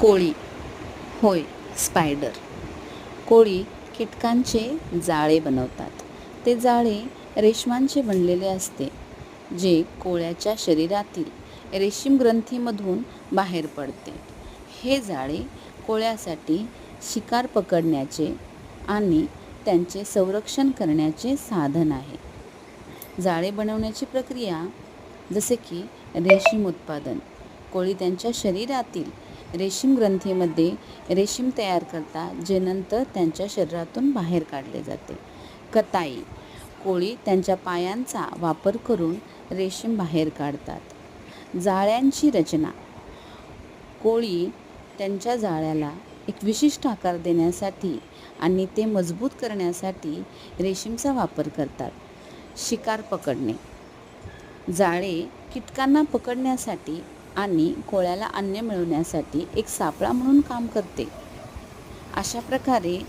कोळी, होय स्पायडर. कोळी कीटकांचे जाळे बनवतात. ते जाळे रेशमांचे बनलेले असते, जे कोळ्याच्या शरीरातील रेशीम ग्रंथीमधून बाहेर पडते. हे जाळे कोळ्यासाठी शिकार पकडण्याचे आणि त्यांचे संरक्षण करण्याचे साधन आहे. जाळे बनवण्याची प्रक्रिया जसे की रेशीम उत्पादन. कोळी त्यांच्या शरीरातील रेशीम ग्रंथीमध्ये रेशीम तयार करतात, जे नंतर त्यांच्या शरीरातून बाहेर काढले जाते. कताई. कोळी त्यांच्या पायांचा वापर करून रेशीम बाहेर काढतात. जाळ्यांची रचना. कोळी त्यांच्या जाळ्याला एक विशिष्ट आकार देण्यासाठी आणि ते मजबूत करण्यासाठी रेशीमचा वापर करतात. शिकार पकडणे. जाळे कीटकांना पकडण्यासाठी आणि कोळ्याला अन्न मिळवण्यासाठी एक सापळा म्हणून काम करते. अशा प्रकारे